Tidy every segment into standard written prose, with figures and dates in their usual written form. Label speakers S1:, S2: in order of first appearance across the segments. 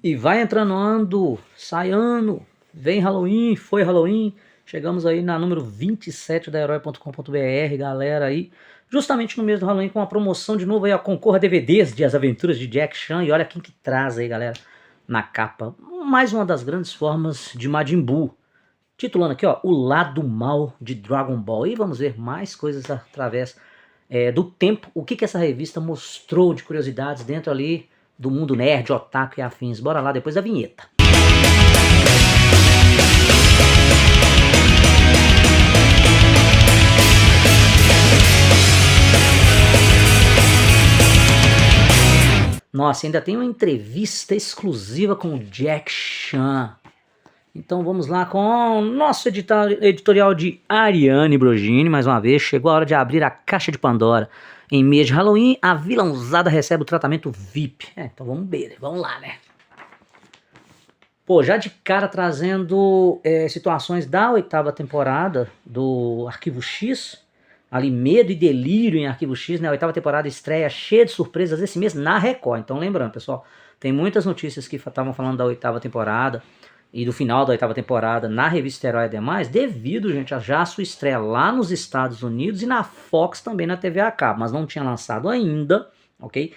S1: E vai entrando ano, sai ano, vem Halloween, foi Halloween. Chegamos aí na número 27 da Herói.com.br, galera aí. Justamente no mês do Halloween com uma promoção de novo aí, a Concorra DVDs de As Aventuras de Jack Chan. E olha quem que traz aí, galera, na capa. Mais uma das grandes formas de Majin Buu. Titulando aqui, ó, O Lado Mal de Dragon Ball. E vamos ver mais coisas através do tempo. O que essa revista mostrou de curiosidades dentro ali do mundo nerd, otaku e afins. Bora lá depois da vinheta. Nossa, ainda tem uma entrevista exclusiva com o Jack Chan. Então vamos lá com o nosso editorial de Ariane Brogini, mais uma vez. Chegou a hora de abrir a caixa de Pandora. Em mês de Halloween, a vilãozada recebe o tratamento VIP. Então vamos ver, vamos lá, né? Pô, já de cara trazendo situações da 8ª temporada do Arquivo X, ali Medo e Delírio em Arquivo X, né? A 8ª temporada estreia cheia de surpresas esse mês na Record. Então lembrando, pessoal, tem muitas notícias que estavam falando da 8ª temporada e do final da 8ª temporada na revista Herói e demais, devido, gente, a já a sua estreia lá nos Estados Unidos e na Fox também na TV a cabo, mas não tinha lançado ainda, ok?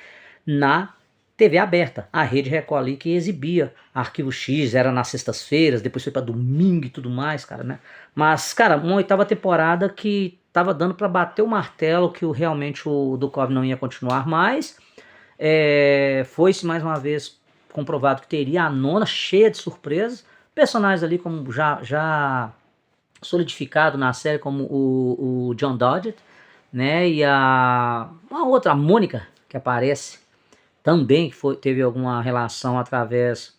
S1: Na TV aberta, a Rede Record ali que exibia Arquivo X, era nas sextas-feiras, depois foi pra domingo e tudo mais, cara, né? Mas, cara, uma 8ª temporada que tava dando pra bater o martelo que realmente o Dukov não ia continuar mais. Foi-se mais uma vez comprovado que teria a 9ª cheia de surpresas, personagens ali como já solidificado na série como o John Dodgett, né, e uma outra, a Mônica, que aparece também, que teve alguma relação através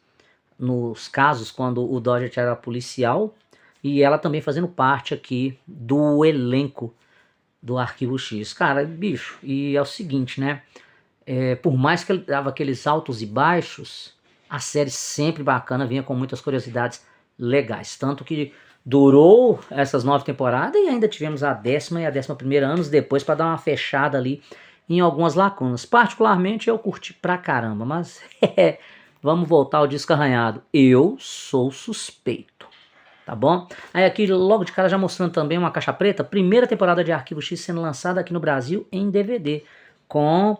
S1: nos casos quando o Dodgett era policial, e ela também fazendo parte aqui do elenco do Arquivo X. Cara, bicho, e é o seguinte, né, por mais que ele dava aqueles altos e baixos, a série sempre bacana, vinha com muitas curiosidades legais. Tanto que durou essas 9 temporadas e ainda tivemos a 10ª e a 11ª anos depois para dar uma fechada ali em algumas lacunas. Particularmente eu curti pra caramba, mas vamos voltar ao disco arranhado. Eu sou suspeito. Tá bom? Aí aqui logo de cara já mostrando também uma caixa preta, primeira temporada de Arquivo X sendo lançada aqui no Brasil em DVD, com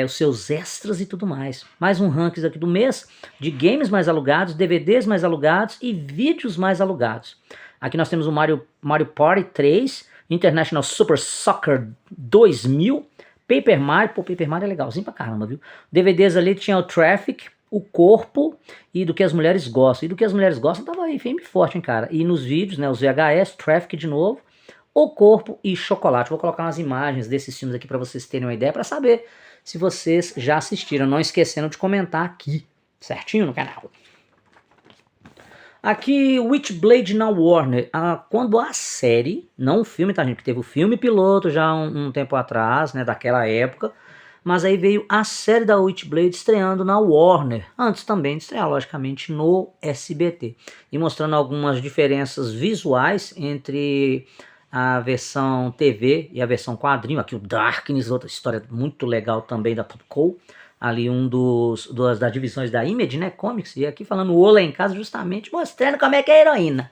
S1: os seus extras e tudo mais. Mais um rankings aqui do mês de games mais alugados, DVDs mais alugados e vídeos mais alugados. Aqui nós temos o Mario Party 3, International Super Soccer 2000, Paper Mario, pô, Paper Mario é legalzinho pra caramba, viu? DVDs ali tinha o Traffic, o Corpo e Do Que As Mulheres Gostam. E Do Que As Mulheres Gostam tava aí firme e forte, hein, cara. E nos vídeos, né, os VHS, Traffic de novo, O Corpo e Chocolate. Vou colocar umas imagens desses filmes aqui para vocês terem uma ideia, para saber se vocês já assistiram. Não esquecendo de comentar aqui, certinho, no canal. Aqui, Witchblade na Warner. Quando a série, não o filme, tá, gente? Que teve o filme piloto já um tempo atrás, né, daquela época. Mas aí veio a série da Witchblade estreando na Warner, antes também de estrear, logicamente, no SBT. E mostrando algumas diferenças visuais entre a versão TV e a versão quadrinho. Aqui o Darkness, outra história muito legal também da Pupco. Ali das divisões da Image, né, Comics. E aqui falando o Ola em casa, justamente mostrando como é que é a heroína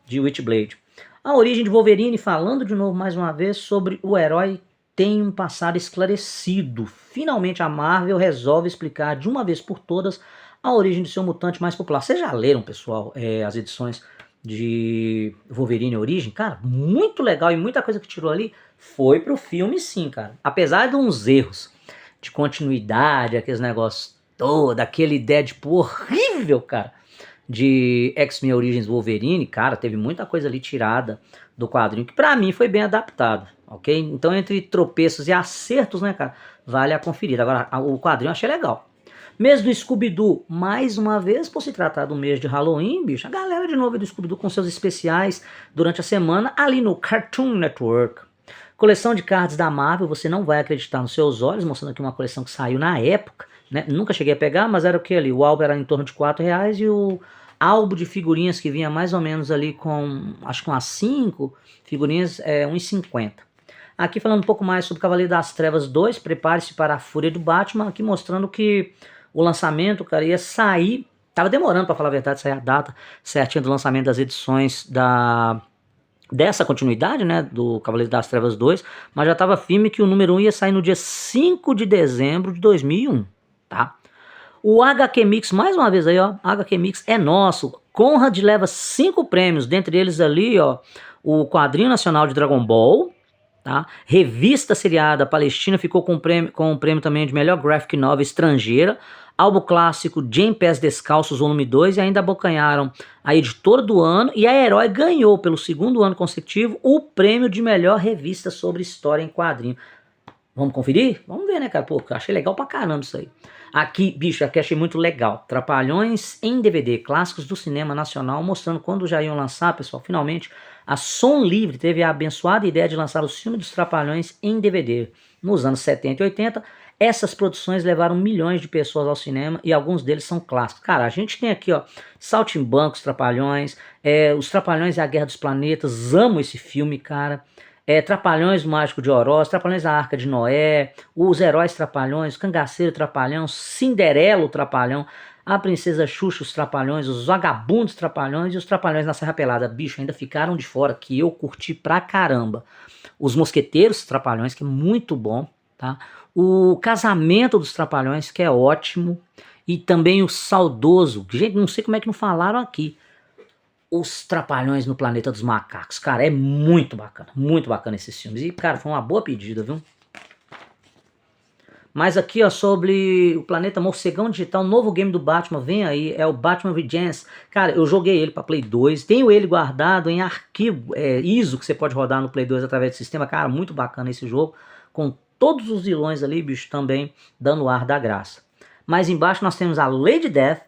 S1: de Witchblade. A origem de Wolverine, falando de novo mais uma vez sobre o herói tem um passado esclarecido. Finalmente a Marvel resolve explicar de uma vez por todas a origem de seu mutante mais popular. Vocês já leram, pessoal, as edições de Wolverine Origem? Cara, muito legal, e muita coisa que tirou ali foi pro filme sim, cara. Apesar de uns erros de continuidade, aqueles negócios todos, aquele Deadpool horrível, cara, de X-Men Origins Wolverine, cara, teve muita coisa ali tirada do quadrinho, que pra mim foi bem adaptado, ok? Então entre tropeços e acertos, né, cara, vale a conferida. Agora, o quadrinho eu achei legal. Mês do Scooby-Doo, mais uma vez, por se tratar do mês de Halloween, bicho, a galera de novo do Scooby-Doo com seus especiais durante a semana, ali no Cartoon Network. Coleção de cards da Marvel, você não vai acreditar nos seus olhos, mostrando aqui uma coleção que saiu na época, né? Nunca cheguei a pegar, mas era o que ali? O álbum era em torno de R$4 e o álbum de figurinhas que vinha mais ou menos ali com, acho que umas 5 figurinhas, R$1,50. Aqui falando um pouco mais sobre Cavaleiro das Trevas 2, prepare-se para a Fúria do Batman, aqui mostrando que o lançamento, cara, ia sair, tava demorando pra falar a verdade, sair a data certinha do lançamento das edições dessa continuidade, né, do Cavaleiro das Trevas 2, mas já tava firme que o número 1 ia sair no dia 5 de dezembro de 2001, tá? O HQ Mix, mais uma vez aí, ó, HQ Mix é nosso. Conrad leva 5 prêmios, dentre eles ali, ó, o quadrinho nacional de Dragon Ball, tá? Revista seriada Palestina ficou com o prêmio também de melhor graphic novel estrangeira. Álbum clássico Jane Pés Descalços, volume 2, e ainda abocanharam a editora do ano, e a Herói ganhou pelo segundo ano consecutivo o prêmio de melhor revista sobre história em quadrinho. Vamos conferir? Vamos ver, né, cara? Pô, eu achei legal pra caramba isso aí. Aqui, bicho, aqui achei muito legal. Trapalhões em DVD, clássicos do cinema nacional, mostrando quando já iam lançar, pessoal. Finalmente, a Som Livre teve a abençoada ideia de lançar o filme dos Trapalhões em DVD. Nos anos 70 e 80, essas produções levaram milhões de pessoas ao cinema e alguns deles são clássicos. Cara, a gente tem aqui, ó, Saltimbancos, Trapalhões, Os Trapalhões e a Guerra dos Planetas. Amo esse filme, cara. Trapalhões, o Mágico de Oroz, Trapalhões da Arca de Noé, Os Heróis Trapalhões, Cangaceiro Trapalhão, Cinderela o Trapalhão, a Princesa Xuxa os Trapalhões, Os Vagabundos Trapalhões e Os Trapalhões na Serra Pelada. Bicho, ainda ficaram de fora, que eu curti pra caramba. Os Mosqueteiros Trapalhões, que é muito bom, tá? O Casamento dos Trapalhões, que é ótimo, e também o Saudoso, gente, não sei como é que não falaram aqui, Os Trapalhões no Planeta dos Macacos. Cara, é muito bacana esses filmes. E, cara, foi uma boa pedida, viu? Mas aqui, ó, sobre o Planeta Morcegão Digital, novo game do Batman, vem aí, é o Batman Regens. Cara, eu joguei ele pra Play 2, tenho ele guardado em arquivo ISO, que você pode rodar no Play 2 através do sistema. Cara, muito bacana esse jogo, com todos os vilões ali, bicho, também dando ar da graça. Mais embaixo nós temos a Lady Death,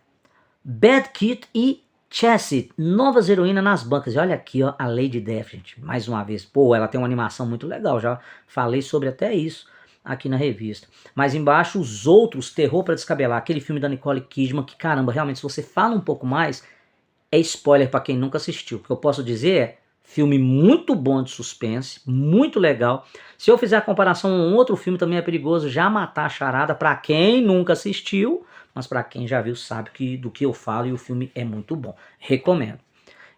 S1: Bad Kit e Chassis, novas heroínas nas bancas. E olha aqui, ó, a Lady Death, gente, mais uma vez. Pô, ela tem uma animação muito legal, já falei sobre até isso aqui na revista. Mais embaixo, os outros, Terror pra Descabelar, aquele filme da Nicole Kidman, que caramba, realmente, se você fala um pouco mais, é spoiler pra quem nunca assistiu. O que eu posso dizer é, filme muito bom de suspense, muito legal. Se eu fizer a comparação com um outro filme, também é perigoso já matar a charada pra quem nunca assistiu, mas para quem já viu sabe do que eu falo, e o filme é muito bom. Recomendo.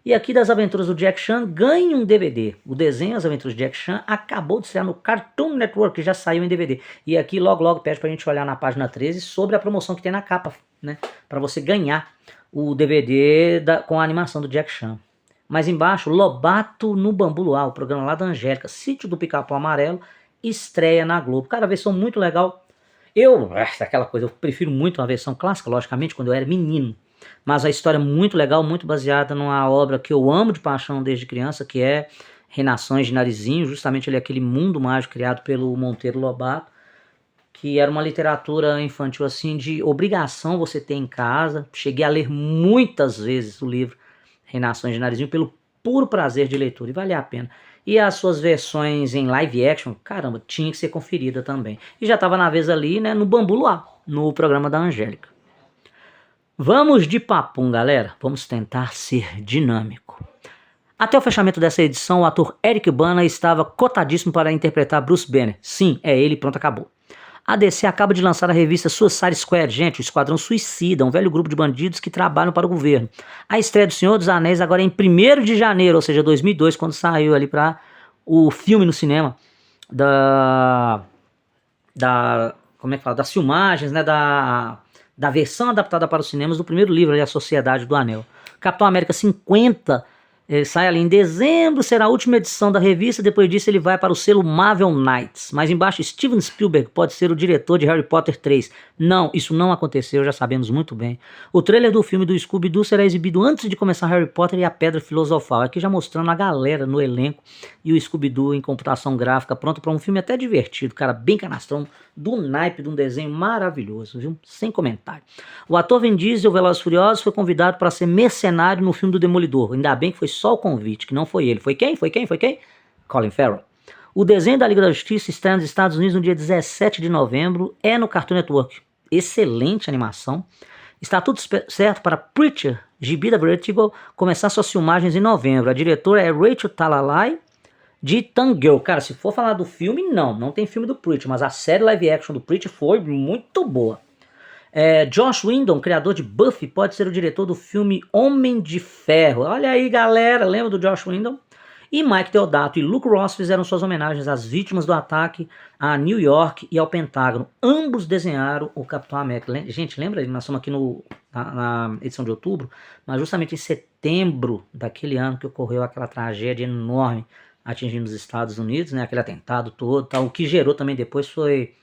S1: E aqui das aventuras do Jack Chan, ganhe um DVD. O desenho As Aventuras de Jack Chan acabou de estrear no Cartoon Network, que já saiu em DVD. E aqui logo pede pra gente olhar na página 13 sobre a promoção que tem na capa, né? Para você ganhar o DVD com a animação do Jack Chan. Mais embaixo, Lobato no Bambu Luar, o programa lá da Angélica, Sítio do Pica-Pau Amarelo, estreia na Globo. Cara, a versão muito legal. Aquela coisa, eu prefiro muito uma versão clássica, logicamente, quando eu era menino. Mas a história é muito legal, muito baseada numa obra que eu amo de paixão desde criança, que é Reinações de Narizinho, justamente ele é aquele mundo mágico criado pelo Monteiro Lobato, que era uma literatura infantil assim de obrigação você ter em casa. Cheguei a ler muitas vezes o livro Reinações de Narizinho pelo puro prazer de leitura, e vale a pena. E as suas versões em live action, caramba, tinha que ser conferida também. E já estava na vez ali, né, no Bambu Luar, no programa da Angélica. Vamos de papum, galera. Vamos tentar ser dinâmico. Até o fechamento dessa edição, o ator Eric Bana estava cotadíssimo para interpretar Bruce Banner. Sim, é ele, pronto, acabou. A DC acaba de lançar a revista Suicide Squad, gente, o Esquadrão Suicida, um velho grupo de bandidos que trabalham para o governo. A estreia do Senhor dos Anéis agora é em 1º de janeiro, ou seja, 2002, quando saiu ali para o filme no cinema como é que fala, das filmagens, né, da versão adaptada para os cinemas do primeiro livro, ali, A Sociedade do Anel. Capitão América 50 sai ali em dezembro, será a última edição da revista, depois disso ele vai para o selo Marvel Knights. Mais embaixo, Steven Spielberg pode ser o diretor de Harry Potter 3. Não, isso não aconteceu, já sabemos muito bem. O trailer do filme do Scooby-Doo será exibido antes de começar Harry Potter e a Pedra Filosofal. Aqui já mostrando a galera no elenco e o Scooby-Doo em computação gráfica, pronto para um filme até divertido, cara, bem canastrão, do naipe de um desenho maravilhoso, viu? Sem comentário. O ator Vin Diesel, Velozes e Furiosos, foi convidado para ser mercenário no filme do Demolidor. Ainda bem que foi só o convite, que não foi ele. Foi quem? Colin Farrell. O desenho da Liga da Justiça está nos Estados Unidos no dia 17 de novembro, é no Cartoon Network. Excelente animação. Está tudo certo para Preacher, gibi da Vertigo, começar suas filmagens em novembro. A diretora é Rachel Talalay, de Tangirl. Cara, se for falar do filme, não tem filme do Preacher, mas a série live action do Preacher foi muito boa. Joss Whedon, criador de Buffy, pode ser o diretor do filme Homem de Ferro. Olha aí, galera, lembra do Joss Whedon? E Mike Deodato e Luke Ross fizeram suas homenagens às vítimas do ataque a New York e ao Pentágono. Ambos desenharam o Capitão América. Gente, lembra? Nós estamos aqui na edição de outubro, mas justamente em setembro daquele ano que ocorreu aquela tragédia enorme atingindo os Estados Unidos, né? Aquele atentado todo, tal. O que gerou também depois foi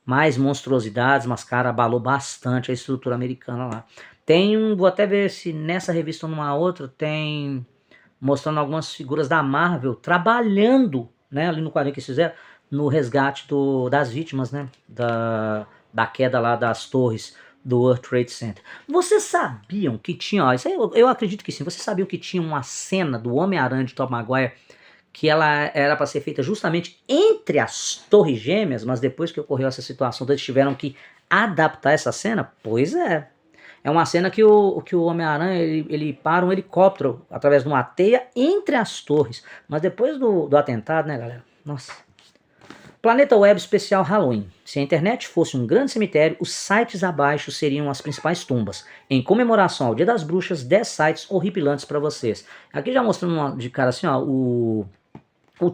S1: mais monstruosidades, mas, cara, abalou bastante a estrutura americana lá. Vou até ver se nessa revista ou numa outra, tem mostrando algumas figuras da Marvel trabalhando, né, ali no quadrinho que eles fizeram, no resgate das vítimas, né, da queda lá das torres do World Trade Center. Vocês sabiam que tinha, ó, isso aí eu acredito que sim, vocês sabiam que tinha uma cena do Homem-Aranha de Tobey Maguire que ela era para ser feita justamente entre as torres gêmeas, mas depois que ocorreu essa situação, eles tiveram que adaptar essa cena? Pois é. É uma cena que o Homem-Aranha ele para um helicóptero através de uma teia entre as torres. Mas depois do atentado, né, galera? Nossa. Planeta Web especial Halloween. Se a internet fosse um grande cemitério, os sites abaixo seriam as principais tumbas. Em comemoração ao Dia das Bruxas, 10 sites horripilantes para vocês. Aqui já mostrando de cara assim, ó, o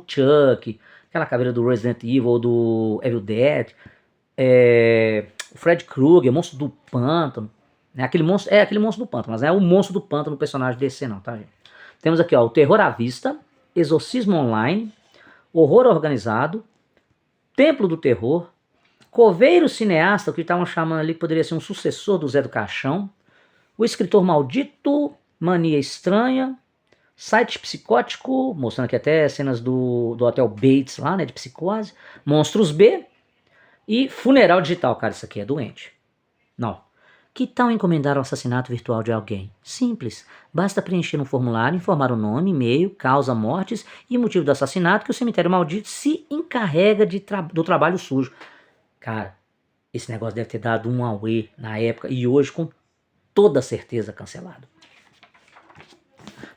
S1: Chuck, aquela caveira do Resident Evil, do Evil Dead, o Fred Krueger, Monstro do Pântano. Aquele monstro do pântano, mas não é o monstro do pântano, o personagem DC não, tá, gente? Temos aqui, ó, o Terror à Vista, Exorcismo Online, Horror Organizado, Templo do Terror, Coveiro Cineasta, que estavam chamando ali que poderia ser um sucessor do Zé do Caixão, O Escritor Maldito, Mania Estranha, Site Psicótico, mostrando aqui até cenas do Hotel Bates lá, né, de psicose, Monstros B e Funeral Digital. Cara, isso aqui é doente. Não. Que tal encomendar o assassinato virtual de alguém? Simples. Basta preencher um formulário, informar o nome, e-mail, causa, mortes e motivo do assassinato que o cemitério maldito se encarrega do trabalho sujo. Cara, esse negócio deve ter dado um auê na época e hoje com toda certeza cancelado.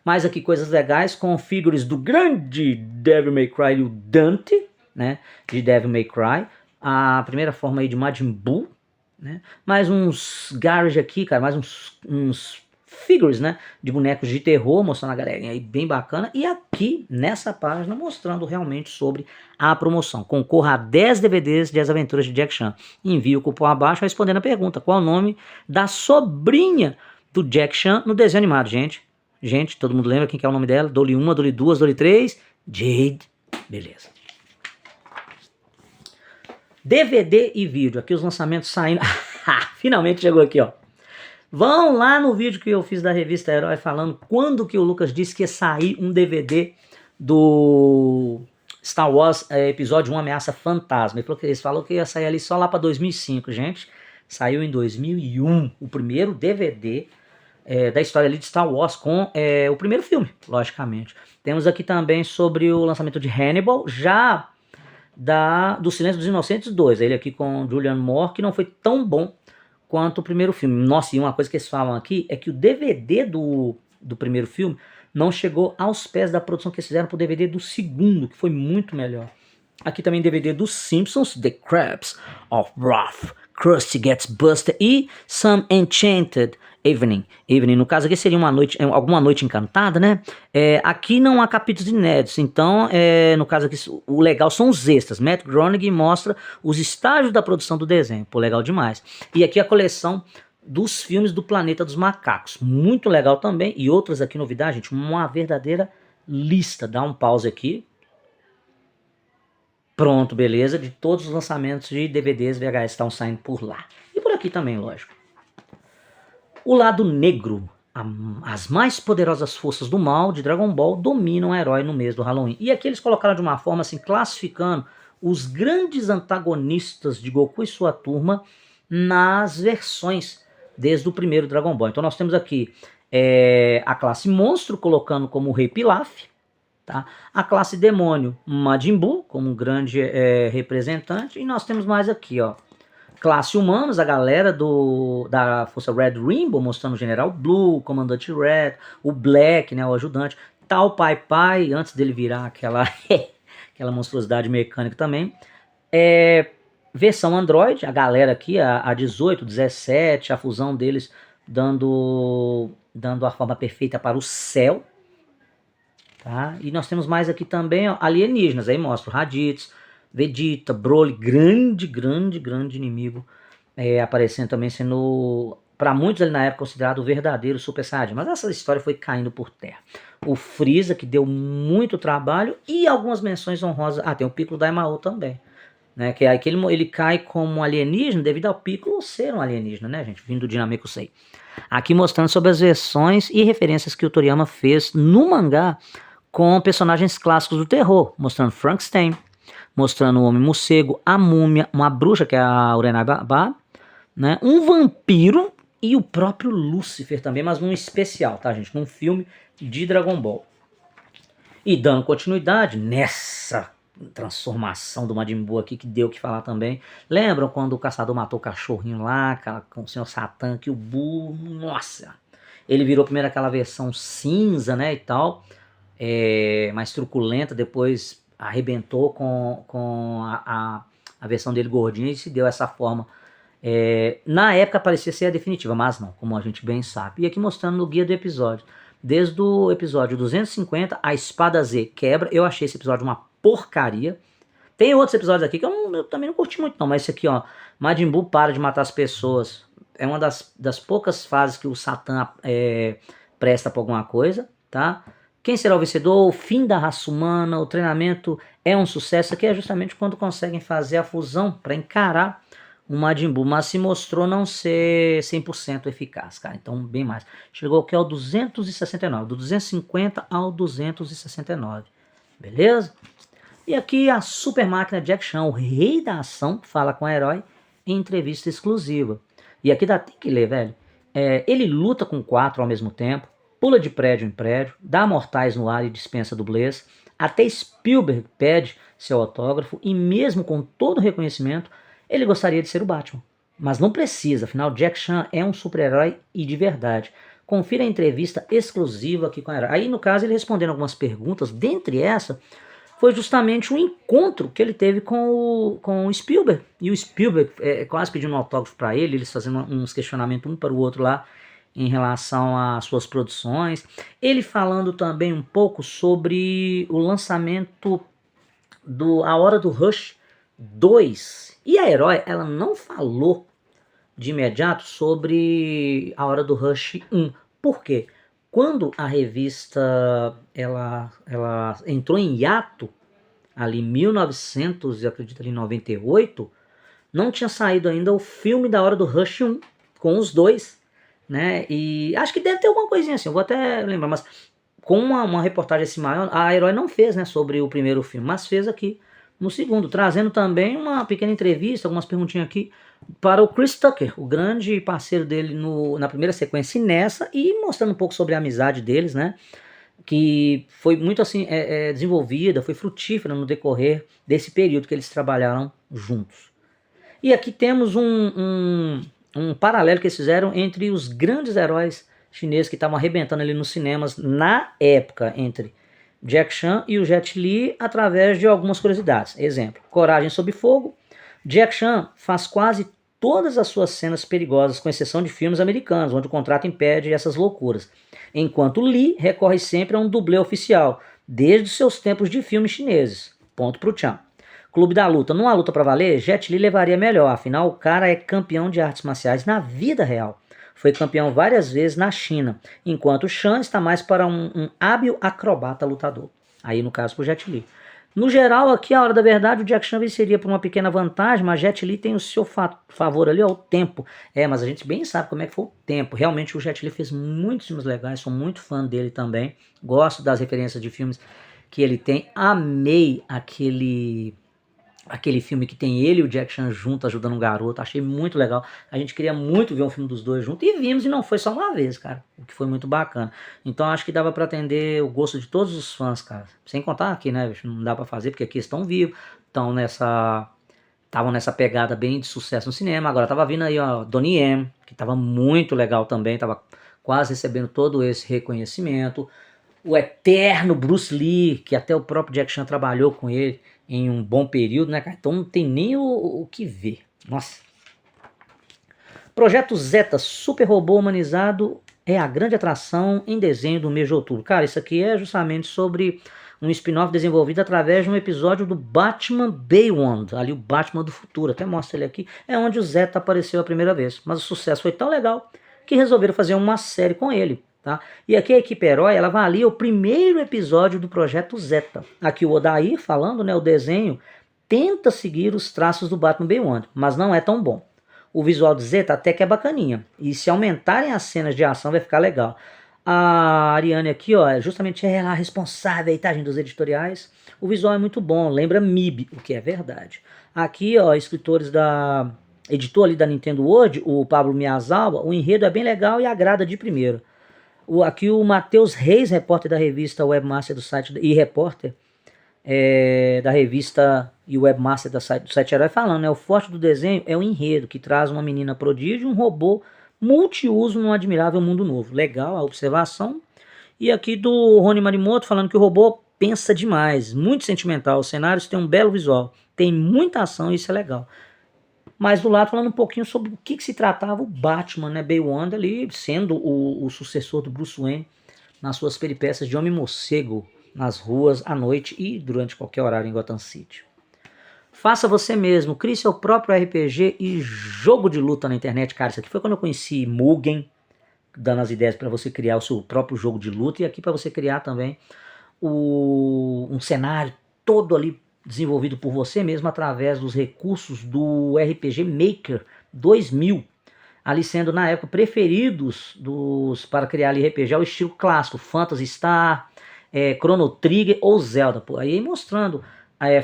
S1: Mais aqui coisas legais com figuras do grande Devil May Cry e o Dante, né, de Devil May Cry. A primeira forma aí de Majin Buu. Né? Mais uns garage aqui, cara, mais uns figures, né, de bonecos de terror, mostrando a galerinha aí bem bacana, e aqui nessa página mostrando realmente sobre a promoção. Concorra a 10 DVDs de As Aventuras de Jack Chan. Envie o cupom abaixo respondendo a pergunta: qual é o nome da sobrinha do Jack Chan no desenho animado, gente? Gente, todo mundo lembra quem que é o nome dela? Dolly 1, Dolly 2, Dolly 3, Jade. Beleza. DVD e vídeo, aqui os lançamentos saindo. Finalmente chegou aqui, ó. Vão lá no vídeo que eu fiz da revista Herói falando quando que o Lucas disse que ia sair um DVD do Star Wars Episódio 1 Ameaça Fantasma. Ele falou que ia sair ali só lá para 2005, gente. Saiu em 2001 o primeiro DVD da história ali de Star Wars com o primeiro filme, logicamente. Temos aqui também sobre o lançamento de Hannibal, já do Silêncio dos Inocentes 2, ele aqui com Julianne Moore, que não foi tão bom quanto o primeiro filme. Nossa, e uma coisa que eles falam aqui é que o DVD do primeiro filme não chegou aos pés da produção que eles fizeram pro DVD do segundo, que foi muito melhor. Aqui também DVD dos Simpsons, The Crabs of Wrath, Krusty Gets Busted e Some Enchanted Evening. No caso aqui seria alguma noite encantada, né? Aqui não há capítulos inéditos, então no caso aqui o legal são os extras. Matt Groening mostra os estágios da produção do desenho, pô, legal demais. E aqui a coleção dos filmes do Planeta dos Macacos, muito legal também. E outras aqui novidades, gente, uma verdadeira lista. Dá um pause aqui. Pronto, beleza, de todos os lançamentos de DVDs VHS estão saindo por lá. E por aqui também, lógico. O lado negro. As mais poderosas forças do mal de Dragon Ball dominam o herói no mês do Halloween. E aqui eles colocaram de uma forma assim, classificando os grandes antagonistas de Goku e sua turma nas versões desde o primeiro Dragon Ball. Então nós temos aqui a classe monstro colocando como o Rei Pilaf. Tá? A classe demônio, Majin Buu, como um grande representante. E nós temos mais aqui, ó, classe humanos, a galera da força Red Rainbow, mostrando o General Blue, o Comandante Red, o Black, né, o ajudante, tal Pai antes dele virar aquela monstruosidade mecânica também. Versão Android, a galera aqui, a 18, 17, a fusão deles dando a forma perfeita para o céu. Tá? E nós temos mais aqui também, ó, alienígenas. Aí mostra o Raditz, Vegeta, Broly, grande inimigo, aparecendo também, sendo, para muitos ali na época, considerado o verdadeiro Super Saiyajin. Mas essa história foi caindo por terra. O Freeza, que deu muito trabalho, e algumas menções honrosas. Ah, tem o Piccolo Daimao também. Né, que aí que ele cai como alienígena devido ao Piccolo ser um alienígena, né, gente? Vindo do Dinamekusei. Aqui mostrando sobre as versões e referências que o Toriyama fez no mangá com personagens clássicos do terror, mostrando Frankenstein, mostrando o Homem-Morcego, a Múmia, uma bruxa, que é a Urenai Baba, né? Um vampiro e o próprio Lúcifer também, mas num especial, tá, gente? Num filme de Dragon Ball. E dando continuidade nessa transformação do Majin Buu aqui, que deu o que falar também. Lembram quando o caçador matou o cachorrinho lá, com o Senhor Satan, que o Buu, nossa, ele virou primeiro aquela versão cinza, né, e tal, mais truculenta, depois arrebentou com a versão dele gordinha e se deu essa forma. Na época parecia ser a definitiva, mas não, como a gente bem sabe. E aqui mostrando no guia do episódio. Desde o episódio 250, a espada Z quebra. Eu achei esse episódio uma porcaria. Tem outros episódios aqui que eu também não curti muito não, mas esse aqui, ó, Majin Buu para de matar as pessoas. É uma das poucas fases que o Satan presta pra alguma coisa, tá? Quem será o vencedor? O fim da raça humana, o treinamento é um sucesso. Aqui é justamente quando conseguem fazer a fusão para encarar o Majin Buu, mas se mostrou não ser 100% eficaz, cara. Então, bem mais. Chegou aqui ao 269, do 250 ao 269. Beleza? E aqui a super máquina Jack Chan, o rei da ação, fala com o herói em entrevista exclusiva. E aqui tem que ler, velho. Ele luta com 4 ao mesmo tempo, pula de prédio em prédio, dá mortais no ar e dispensa dublês. Até Spielberg pede seu autógrafo e mesmo com todo o reconhecimento, ele gostaria de ser o Batman. Mas não precisa, afinal Jack Chan é um super-herói e de verdade. Confira a entrevista exclusiva aqui com o herói. Aí no caso ele respondendo algumas perguntas, dentre essa foi justamente um encontro que ele teve com o Spielberg. E o Spielberg quase pedindo um autógrafo para ele, eles fazendo uns questionamentos um para o outro lá em relação às suas produções. Ele falando também um pouco sobre o lançamento do A Hora do Rush 2. E a Herói, ela não falou de imediato sobre A Hora do Rush 1. Por quê? Quando a revista ela entrou em hiato, ali em 1900, eu acredito ali em 98, não tinha saído ainda o filme da Hora do Rush 1, com os dois, né? E acho que deve ter alguma coisinha assim, eu vou até lembrar, mas com uma reportagem assim maior, a Herói não fez, né, sobre o primeiro filme, mas fez aqui no segundo, trazendo também uma pequena entrevista, algumas perguntinhas aqui, para o Chris Tucker, o grande parceiro dele na primeira sequência e nessa, e mostrando um pouco sobre a amizade deles, né? Que foi muito assim desenvolvida, foi frutífera no decorrer desse período que eles trabalharam juntos. E aqui temos um paralelo que eles fizeram entre os grandes heróis chineses que estavam arrebentando ali nos cinemas na época, entre Jack Chan e o Jet Li, através de algumas curiosidades. Exemplo, Coragem sob Fogo. Jack Chan faz quase todas as suas cenas perigosas, com exceção de filmes americanos, onde o contrato impede essas loucuras. Enquanto Lee recorre sempre a um dublê oficial, desde os seus tempos de filmes chineses. Ponto pro Chan. Clube da Luta. Numa luta pra valer, Jet Li levaria melhor, afinal o cara é campeão de artes marciais na vida real. Foi campeão várias vezes na China, enquanto Chan está mais para um hábil acrobata lutador. Aí no caso pro Jet Li. No geral, aqui, a hora da verdade, o Jack Chan venceria por uma pequena vantagem, mas Jet Li tem o seu favor ali, ó, o tempo. Mas a gente bem sabe como é que foi o tempo. Realmente o Jet Li fez muitos filmes legais, sou muito fã dele também. Gosto das referências de filmes que ele tem. Amei aquele filme que tem ele e o Jack Chan junto, ajudando um garoto. Achei muito legal. A gente queria muito ver um filme dos dois juntos. E vimos, e não foi só uma vez, cara. O que foi muito bacana. Então acho que dava pra atender o gosto de todos os fãs, cara. Sem contar aqui, né, bicho? Não dá pra fazer, porque aqui estão vivos. Estavam nessa pegada bem de sucesso no cinema. Agora tava vindo aí, ó, Donnie Yen, que tava muito legal também. Tava quase recebendo todo esse reconhecimento. O eterno Bruce Lee, que até o próprio Jack Chan trabalhou com ele. em um bom período, né, cara? Então não tem nem o que ver. Nossa. Projeto Zeta, super robô humanizado, é a grande atração em desenho do mês de outubro. Cara, isso aqui é justamente sobre um spin-off desenvolvido através de um episódio do Batman Beyond, ali o Batman do futuro, até mostra ele aqui, é onde o Zeta apareceu a primeira vez. Mas o sucesso foi tão legal que resolveram fazer uma série com ele. Tá? E aqui a equipe Herói, ela avalia o primeiro episódio do Projeto Zeta. Aqui o Odair falando, né, o desenho tenta seguir os traços do Batman Beyond, mas não é tão bom. O visual do Zeta até que é bacaninha. E se aumentarem as cenas de ação vai ficar legal. A Ariane aqui, ó, é justamente ela a responsável aí, tá, gente, dos editoriais. O visual é muito bom, lembra MIB, o que é verdade. Aqui, ó, escritores da... editor ali da Nintendo World, o Pablo Miyazawa, o enredo é bem legal e agrada de primeira. Aqui o Matheus Reis, repórter da revista Webmaster do site e repórter da revista e webmaster do site Herói falando, né? O forte do desenho é o enredo, que traz uma menina prodígio e um robô multiuso num admirável mundo novo. Legal a observação. E aqui do Rony Marimoto falando que o robô pensa demais, muito sentimental. Os cenários têm um belo visual, tem muita ação e isso é legal. Mas do lado falando um pouquinho sobre o que se tratava o Batman, né? Beyond ali, sendo o sucessor do Bruce Wayne nas suas peripécias de Homem-Morcego nas ruas, à noite e durante qualquer horário em Gotham City. Faça você mesmo, crie seu próprio RPG e jogo de luta na internet. Cara, isso aqui foi quando eu conheci Mugen, dando as ideias para você criar o seu próprio jogo de luta. E aqui para você criar também um cenário todo ali desenvolvido por você mesmo através dos recursos do RPG Maker 2000. Ali sendo na época preferidos para criar ali RPG ao estilo clássico, Phantasy Star, Chrono Trigger ou Zelda. Pô, aí mostrando,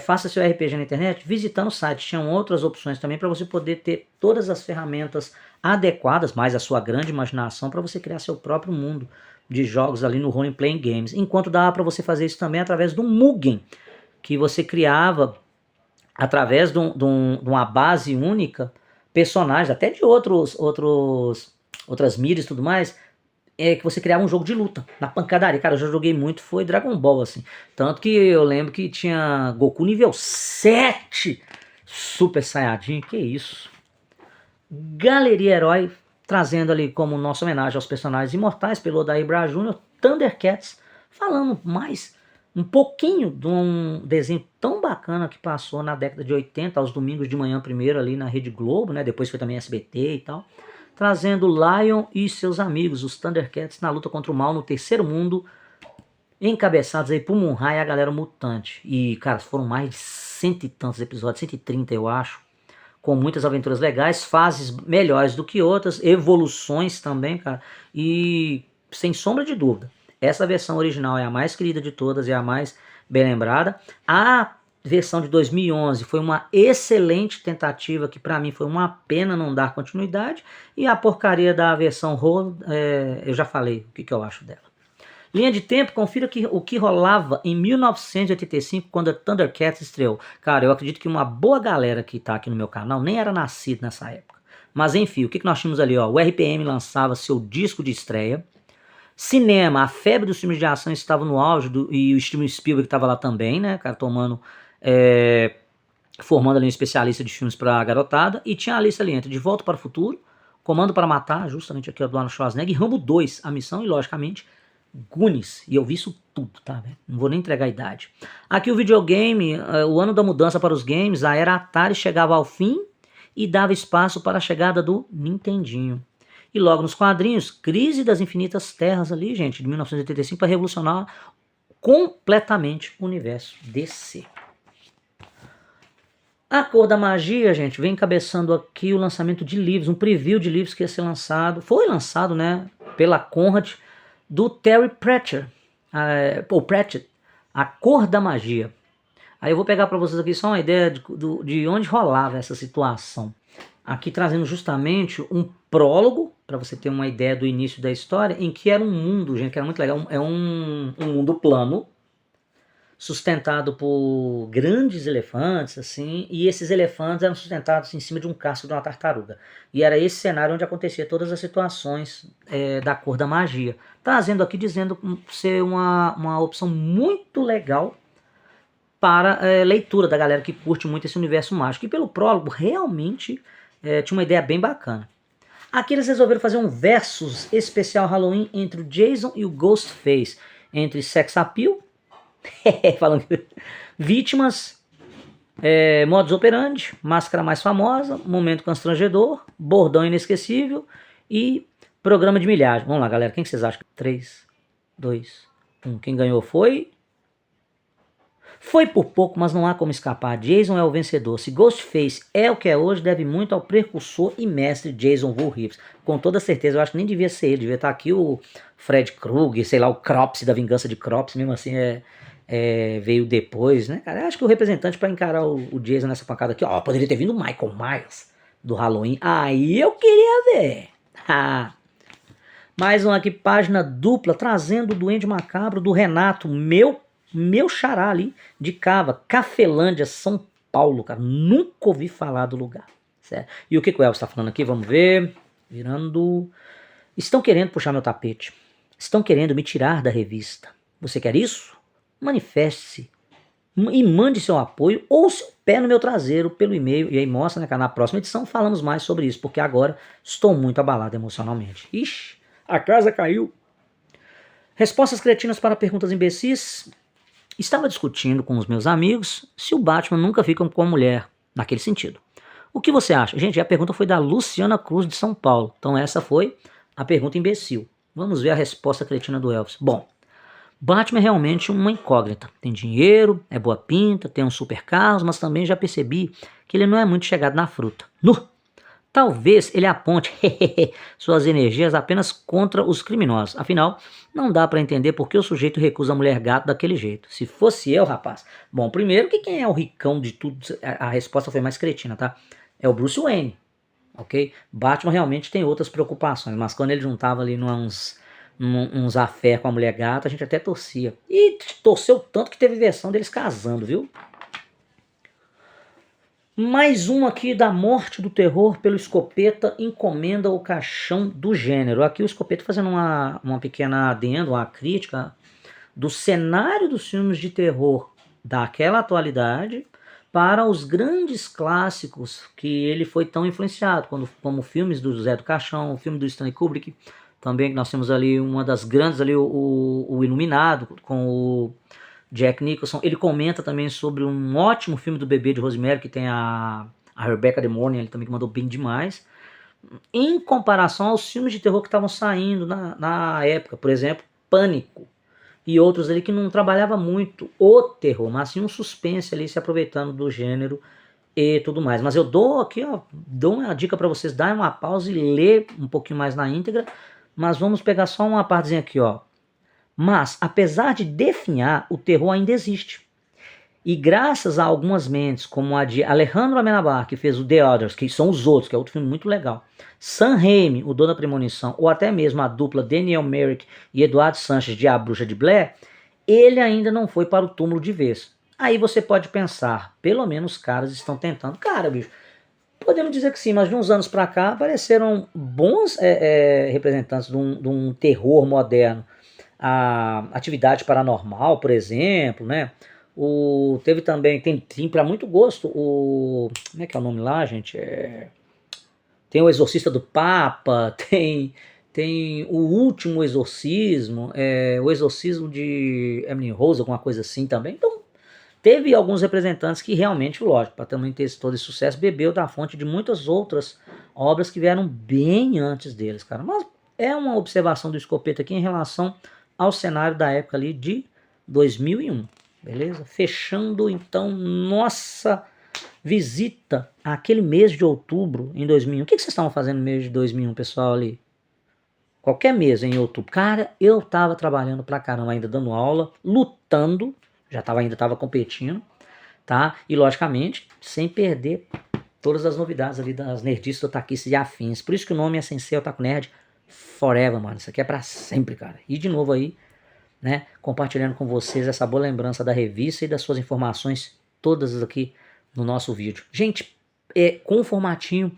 S1: faça seu RPG na internet, visitando o site. Tinham outras opções também para você poder ter todas as ferramentas adequadas, mais a sua grande imaginação, para você criar seu próprio mundo de jogos ali no Role Playing Games. Enquanto dava para você fazer isso também através do Mugen, que você criava através de uma base única, personagens, até de outras mídias e tudo mais, que você criava um jogo de luta, na pancadaria. Cara, eu já joguei muito, foi Dragon Ball, assim. Tanto que eu lembro que tinha Goku nível 7, Super Saiyajin, que isso. Galeria Herói, trazendo ali como nossa homenagem aos personagens imortais pelo Odair Braz Jr., Thundercats, falando mais um pouquinho de um desenho tão bacana que passou na década de 80, aos domingos de manhã primeiro ali na Rede Globo, né? Depois foi também SBT e tal, trazendo Lion e seus amigos, os Thundercats, na luta contra o mal no terceiro mundo, encabeçados aí por Moonra e a galera mutante. E, cara, foram mais de cento e tantos episódios, 130 eu acho, com muitas aventuras legais, fases melhores do que outras, evoluções também, cara, e sem sombra de dúvida, essa versão original é a mais querida de todas, é a mais bem lembrada. A versão de 2011 foi uma excelente tentativa, que para mim foi uma pena não dar continuidade, e a porcaria da versão Roll, eu já falei o que eu acho dela. Linha de tempo, confira o que rolava em 1985, quando a Thundercats estreou. Cara, eu acredito que uma boa galera que tá aqui no meu canal nem era nascido nessa época. Mas enfim, o que nós tínhamos ali? Ó? O RPM lançava seu disco de estreia. Cinema, a febre dos filmes de ação estava no auge, e o Steven Spielberg estava lá também, né, cara, formando ali um especialista de filmes para a garotada, e tinha a lista ali entre De Volta para o Futuro, Comando para Matar, justamente aqui do Arnold Schwarzenegger, e Rambo 2, A Missão, e logicamente Goonies, e eu vi isso tudo, tá, velho? Não vou nem entregar a idade. Aqui o videogame, o ano da mudança para os games, a era Atari chegava ao fim e dava espaço para a chegada do Nintendinho. E logo nos quadrinhos, Crise das Infinitas Terras ali, gente, de 1985, para revolucionar completamente o universo DC. A Cor da Magia, gente, vem encabeçando aqui o lançamento de livros, um preview de livros que ia ser lançado, foi lançado, né, pela Conrad, do Terry Pratchett, A Cor da Magia. Aí eu vou pegar para vocês aqui só uma ideia de onde rolava essa situação. Aqui trazendo justamente um prólogo, para você ter uma ideia do início da história, em que era um mundo, gente, que era muito legal, é um mundo plano, sustentado por grandes elefantes, assim, e esses elefantes eram sustentados em cima de um casco de uma tartaruga. E era esse cenário onde acontecia todas as situações da Cor da Magia. Trazendo aqui, dizendo ser uma opção muito legal para leitura da galera que curte muito esse universo mágico. E pelo prólogo, realmente tinha uma ideia bem bacana. Aqui eles resolveram fazer um versus especial Halloween entre o Jason e o Ghostface. Entre sex appeal, falando vítimas, modus operandi, máscara mais famosa, momento constrangedor, bordão inesquecível e programa de milhagem. Vamos lá, galera, quem que vocês acham? 3, 2, 1. Quem ganhou foi... Foi por pouco, mas não há como escapar. Jason é o vencedor. Se Ghostface é o que é hoje, deve muito ao precursor e mestre Jason Voorhees. Com toda certeza, eu acho que nem devia ser ele. Devia estar aqui o Fred Krueger, sei lá, o Cropsy da Vingança de Cropsy. Mesmo assim, veio depois, né, cara? Eu acho que o representante para encarar o Jason nessa pancada aqui, ó, poderia ter vindo o Michael Myers do Halloween. Aí eu queria ver. Mais uma aqui, página dupla, trazendo o Duende Macabro do Renato, meu xará ali de Cava, Cafelândia, São Paulo, cara. Nunca ouvi falar do lugar. Certo? E o que o Elvis está falando aqui? Vamos ver. Virando. Estão querendo puxar meu tapete. Estão querendo me tirar da revista. Você quer isso? Manifeste-se. E mande seu apoio ou seu pé no meu traseiro pelo e-mail. E aí mostra, né, cara, na próxima edição falamos mais sobre isso, porque agora estou muito abalado emocionalmente. Ixi, a casa caiu. Respostas cretinas para perguntas imbecis. Estava discutindo com os meus amigos se o Batman nunca fica com a mulher, naquele sentido. O que você acha? Gente, a pergunta foi da Luciana Cruz de São Paulo. Então essa foi a pergunta imbecil. Vamos ver a resposta cretina do Elvis. Bom, Batman é realmente uma incógnita. Tem dinheiro, é boa pinta, tem uns super carros, mas também já percebi que ele não é muito chegado na fruta. Talvez ele aponte suas energias apenas contra os criminosos. Afinal, não dá pra entender por que o sujeito recusa a mulher gato daquele jeito. Se fosse eu, rapaz... Bom, primeiro, que quem é o ricão de tudo... A resposta foi mais cretina, tá? É o Bruce Wayne, ok? Batman realmente tem outras preocupações, mas quando ele juntava ali uns afé com a mulher gata, a gente até torcia. E torceu tanto que teve versão deles casando, viu? Mais um aqui da morte do terror pelo Escopeta encomenda o caixão do gênero. Aqui o Escopeta fazendo uma pequena adendo, uma crítica do cenário dos filmes de terror daquela atualidade para os grandes clássicos que ele foi tão influenciado, como filmes do Zé do Caixão, o filme do Stanley Kubrick, também nós temos ali uma das grandes, ali o Iluminado, com o Jack Nicholson. Ele comenta também sobre um ótimo filme do Bebê de Rosemary, que tem a Rebecca De Mornay, ele também que mandou bem demais. Em comparação aos filmes de terror que estavam saindo na época, por exemplo, Pânico, e outros ali que não trabalhava muito o terror, mas sim um suspense ali, se aproveitando do gênero e tudo mais. Mas eu dou aqui, ó, dou uma dica para vocês, darem uma pausa e ler um pouquinho mais na íntegra, mas vamos pegar só uma partezinha aqui, ó. Mas, apesar de definhar, o terror ainda existe. E graças a algumas mentes, como a de Alejandro Amenábar, que fez o The Others, que são os outros, que é outro filme muito legal, Sam Raimi, o Dono da Premonição, ou até mesmo a dupla Daniel Myrick e Eduardo Sanches de A Bruxa de Blair, ele ainda não foi para o túmulo de vez. Aí você pode pensar, pelo menos os caras estão tentando. Cara, bicho, podemos dizer que sim, mas de uns anos para cá apareceram bons representantes de um terror moderno. A Atividade Paranormal, por exemplo, né? Teve também, tem para muito gosto, como é que é o nome lá, gente? Tem o Exorcista do Papa, tem o Último Exorcismo, o Exorcismo de Emily Rose, alguma coisa assim também. Então, teve alguns representantes que realmente, lógico, para também ter todo esse sucesso, bebeu da fonte de muitas outras obras que vieram bem antes deles, cara. Mas é uma observação do Escopeta aqui em relação ao cenário da época ali de 2001, beleza? Fechando então nossa visita àquele mês de outubro em 2001. O que vocês estavam fazendo no mês de 2001, pessoal, ali? Qualquer mês em outubro. Cara, eu tava trabalhando pra caramba, ainda dando aula, lutando, ainda tava competindo, tá? E logicamente, sem perder todas as novidades ali das nerdistas, otaquistas e afins. Por isso que o nome é Sensei Otaku Nerd Forever, mano. Isso aqui é pra sempre, cara. E de novo aí, né, compartilhando com vocês essa boa lembrança da revista e das suas informações todas aqui no nosso vídeo. Gente, com o formatinho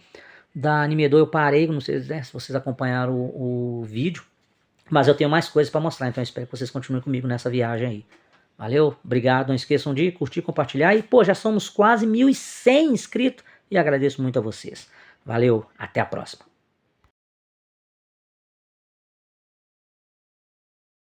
S1: da Animedor eu parei, não sei, né, se vocês acompanharam o vídeo, mas eu tenho mais coisas para mostrar, então eu espero que vocês continuem comigo nessa viagem aí. Valeu, obrigado, não esqueçam de curtir, compartilhar e, pô, já somos quase 1.100 inscritos e agradeço muito a vocês. Valeu, até a próxima.